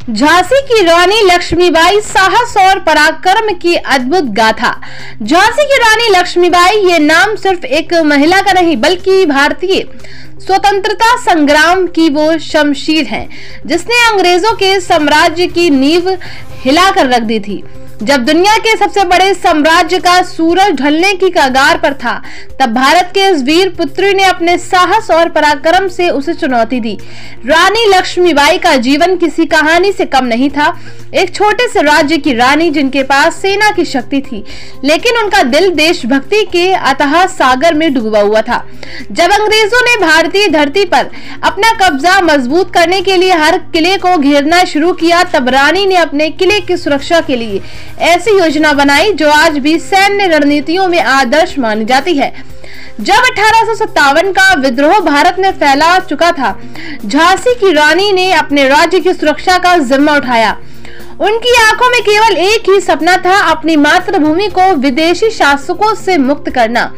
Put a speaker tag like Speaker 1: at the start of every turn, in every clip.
Speaker 1: झांसी की रानी लक्ष्मीबाई, साहस और पराक्रम की अद्भुत गाथा। झांसी की रानी लक्ष्मीबाई ये नाम सिर्फ एक महिला का नहीं बल्कि भारतीय स्वतंत्रता संग्राम की वो शमशीर है जिसने अंग्रेजों के साम्राज्य की नींव हिलाकर रख दी थी। जब दुनिया के सबसे बड़े साम्राज्य का सूरज ढलने की कगार पर था, तब भारत के इस वीर पुत्री ने अपने साहस और पराक्रम से उसे चुनौती दी। रानी लक्ष्मीबाई का जीवन किसी कहानी से कम नहीं था। एक छोटे से राज्य की रानी जिनके पास सेना की शक्ति थी, लेकिन उनका दिल देशभक्ति के अथाह सागर में डूबा हुआ था। जब अंग्रेजों ने भारतीय धरती पर अपना कब्जा मजबूत करने के लिए हर किले को घेरना शुरू किया, तब रानी ने अपने किले की सुरक्षा के लिए ऐसी योजना बनाई जो आज भी सैन्य रणनीतियों में आदर्श मानी जाती है। जब 1857 का विद्रोह भारत में फैला चुका था, झांसी की रानी ने अपने राज्य की सुरक्षा का जिम्मा उठाया। उनकी आंखों में केवल एक ही सपना था, अपनी मातृभूमि को विदेशी शासकों से मुक्त करना।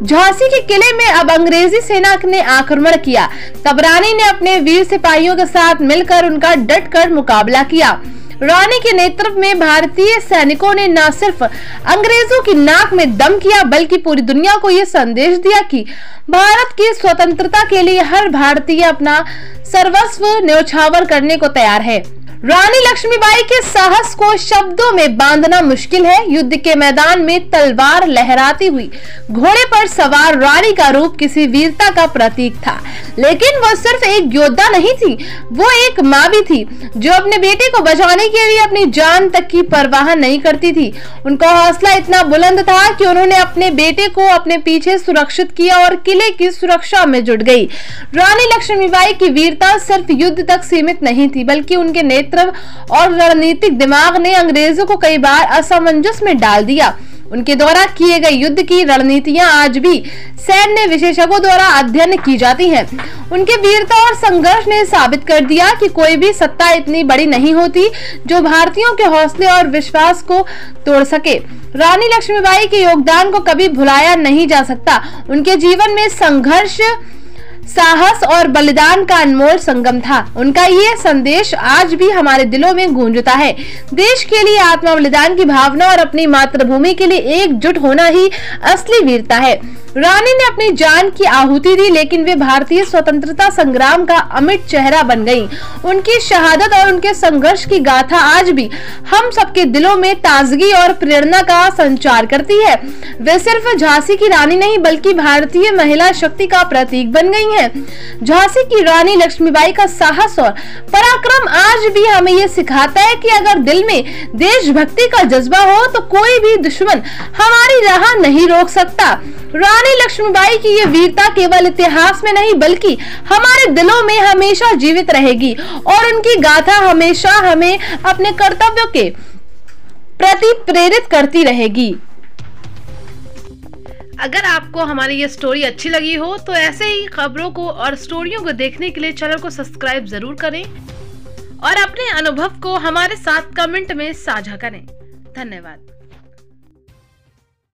Speaker 1: झांसी के किले में अब अंग्रेजी सेना ने आक्रमण किया, तब रानी ने अपने वीर सिपाहियों के साथ मिलकर उनका डटकर मुकाबला किया। रानी के नेतृत्व में भारतीय सैनिकों ने न सिर्फ अंग्रेजों की नाक में दम किया, बल्कि पूरी दुनिया को यह संदेश दिया कि भारत की स्वतंत्रता के लिए हर भारतीय अपना सर्वस्व न्यौछावर करने को तैयार है। रानी लक्ष्मीबाई के साहस को शब्दों में बांधना मुश्किल है। युद्ध के मैदान में तलवार लहराती हुई घोड़े पर सवार रानी का रूप किसी वीरता का प्रतीक था, लेकिन वो सिर्फ एक योद्धा नहीं थी, वो एक माँ भी थी जो अपने बेटे को बचाने के लिए अपनी जान तक की परवाह नहीं करती थी। उनका हौसला इतना बुलंद था कि उन्होंने अपने बेटे को अपने पीछे सुरक्षित किया और किले की सुरक्षा में जुट गई। रानी लक्ष्मीबाई की वीरता सिर्फ युद्ध तक सीमित नहीं थी, बल्कि उनके नेतृत्व और रणनीतिक दिमाग ने अंग्रेजों को कई बार असमंजस में डाल दिया। उनके द्वारा किए गए युद्ध की रणनीतियां आज भी सैन्य विशेषज्ञों द्वारा अध्ययन की जाती हैं। उनके वीरता और संघर्ष ने साबित कर दिया कि कोई भी सत्ता इतनी बड़ी नहीं होती जो भारतीयों के हौसले और विश्वास को तोड़ सके। रानी लक्ष्मीबाई के योगदान को कभी भुलाया नहीं जा सकता। उनके जीवन में संघर्ष, साहस और बलिदान का अनमोल संगम था। उनका ये संदेश आज भी हमारे दिलों में गूंजता है। देश के लिए आत्मा बलिदान की भावना और अपनी मातृभूमि के लिए एकजुट होना ही असली वीरता है। रानी ने अपनी जान की आहुति दी, लेकिन वे भारतीय स्वतंत्रता संग्राम का अमिट चेहरा बन गईं। उनकी शहादत और उनके संघर्ष की गाथा आज भी हम सबके दिलों में ताजगी और प्रेरणा का संचार करती है। वे सिर्फ झांसी की रानी नहीं बल्कि भारतीय महिला शक्ति का प्रतीक बन गई हैं। झांसी की रानी लक्ष्मीबाई का साहस और पराक्रम आज भी हमें ये सिखाता है कि अगर दिल में देशभक्ति का जज्बा हो तो कोई भी दुश्मन हमारी राह नहीं रोक सकता। रानी लक्ष्मीबाई की ये वीरता केवल इतिहास में नहीं बल्कि हमारे दिलों में हमेशा जीवित रहेगी और उनकी गाथा हमेशा हमें अपने कर्तव्यों के प्रति प्रेरित करती रहेगी। अगर आपको हमारी ये स्टोरी अच्छी लगी हो तो ऐसे ही खबरों को और स्टोरियों को देखने के लिए चैनल को सब्सक्राइब जरूर करें और अपने अनुभव को हमारे साथ कमेंट में साझा करें। धन्यवाद।